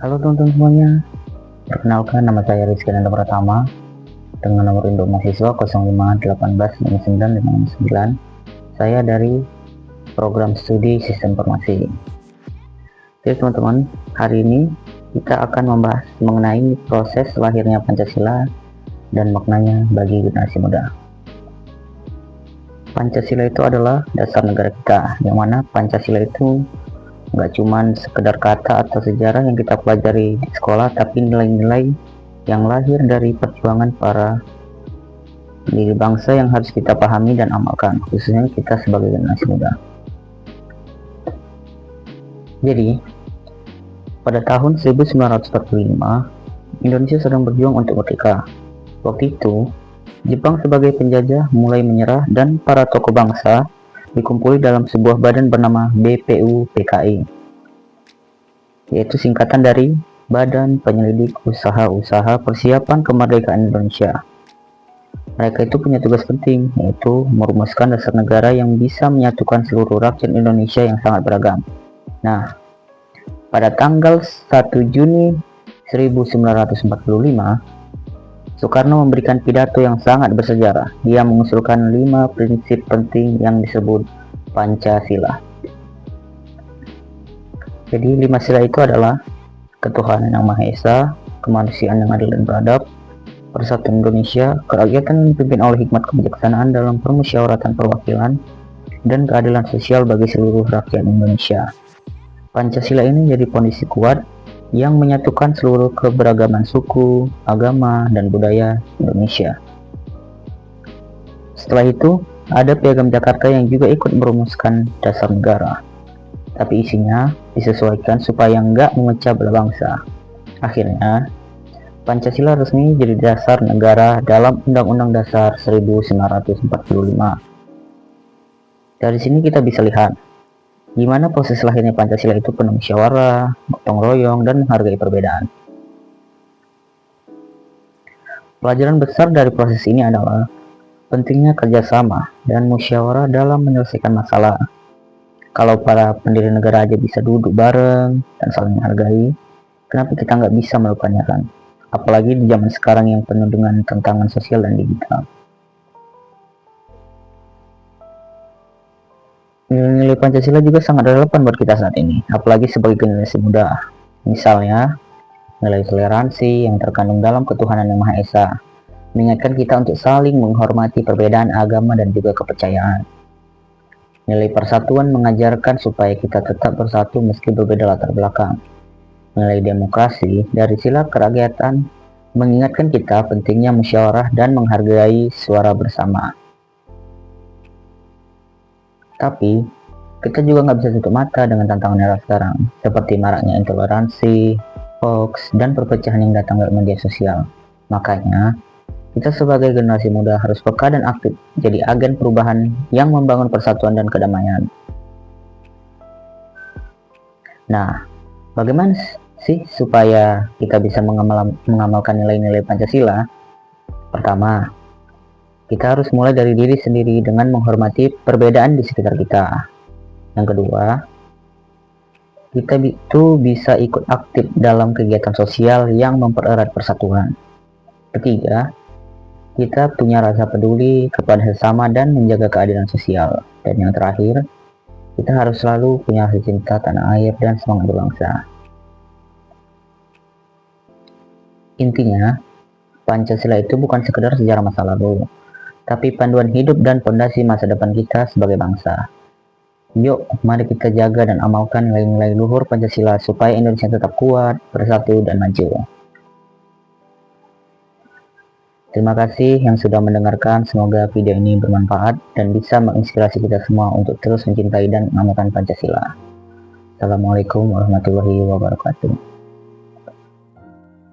Halo teman-teman semuanya, perkenalkan nama saya Rizky Nanda Pratama dengan nomor induk mahasiswa 05189959. Saya dari program studi Sistem Informasi. Oke teman-teman, hari ini kita akan membahas mengenai proses lahirnya Pancasila dan maknanya bagi generasi muda. Pancasila itu adalah dasar negara kita, yang mana Pancasila itu nggak cuman sekedar kata atau sejarah yang kita pelajari di sekolah, tapi nilai-nilai yang lahir dari perjuangan para pendiri bangsa yang harus kita pahami dan amalkan, khususnya kita sebagai generasi muda. Jadi, pada tahun 1945, Indonesia sedang berjuang untuk merdeka. Waktu itu, Jepang sebagai penjajah mulai menyerah dan para tokoh bangsa dikumpuli dalam sebuah badan bernama BPUPKI, yaitu singkatan dari Badan Penyelidik Usaha-Usaha Persiapan Kemerdekaan Indonesia. Mereka itu punya tugas penting, yaitu merumuskan dasar negara yang bisa menyatukan seluruh rakyat Indonesia yang sangat beragam. Nah, pada tanggal 1 Juni 1945, Soekarno memberikan pidato yang sangat bersejarah. Dia mengusulkan 5 prinsip penting yang disebut Pancasila. Jadi 5 sila itu adalah ketuhanan yang Maha Esa, kemanusiaan yang adil dan beradab, persatuan Indonesia, kerakyatan yang dipimpin oleh hikmat kebijaksanaan dalam permusyawaratan perwakilan, dan keadilan sosial bagi seluruh rakyat Indonesia. Pancasila ini jadi fondasi kuat yang menyatukan seluruh keberagaman suku, agama, dan budaya Indonesia. Setelah itu, ada Piagam Jakarta yang juga ikut merumuskan dasar negara. Tapi isinya disesuaikan supaya nggak memecah belah bangsa. Akhirnya, Pancasila resmi jadi dasar negara dalam Undang-Undang Dasar 1945. Dari sini kita bisa lihat gimana proses lahirnya Pancasila itu penuh musyawarah, gotong royong, dan menghargai perbedaan. Pelajaran besar dari proses ini adalah pentingnya kerjasama dan musyawarah dalam menyelesaikan masalah. Kalau para pendiri negara aja bisa duduk bareng dan saling menghargai, kenapa kita nggak bisa melakukannya kan? Apalagi di zaman sekarang yang penuh dengan tantangan sosial dan digital. Nilai-nilai Pancasila juga sangat relevan buat kita saat ini, apalagi sebagai generasi muda. Misalnya, nilai toleransi yang terkandung dalam ketuhanan yang Maha Esa, mengingatkan kita untuk saling menghormati perbedaan agama dan juga kepercayaan. Nilai persatuan mengajarkan supaya kita tetap bersatu meski berbeda latar belakang. Nilai demokrasi dari sila kerakyatan mengingatkan kita pentingnya musyawarah dan menghargai suara bersama. Tapi, kita juga nggak bisa tutup mata dengan tantangan era sekarang, seperti maraknya intoleransi, hoax, dan perpecahan yang datang dari media sosial. Makanya, kita sebagai generasi muda harus peka dan aktif, jadi agen perubahan yang membangun persatuan dan kedamaian. Nah, bagaimana sih supaya kita bisa mengamalkan nilai-nilai Pancasila? Pertama, kita harus mulai dari diri sendiri dengan menghormati perbedaan di sekitar kita. Yang kedua, kita itu bisa ikut aktif dalam kegiatan sosial yang mempererat persatuan. Ketiga, kita punya rasa peduli kepada sesama dan menjaga keadilan sosial. Dan yang terakhir, kita harus selalu punya rasa cinta tanah air dan semangat berbangsa. Intinya, Pancasila itu bukan sekedar sejarah masa lalu, tapi panduan hidup dan fondasi masa depan kita sebagai bangsa. Yuk, mari kita jaga dan amalkan nilai-nilai luhur Pancasila supaya Indonesia tetap kuat, bersatu, dan maju. Terima kasih yang sudah mendengarkan, semoga video ini bermanfaat dan bisa menginspirasi kita semua untuk terus mencintai dan mengamalkan Pancasila. Assalamualaikum warahmatullahi wabarakatuh.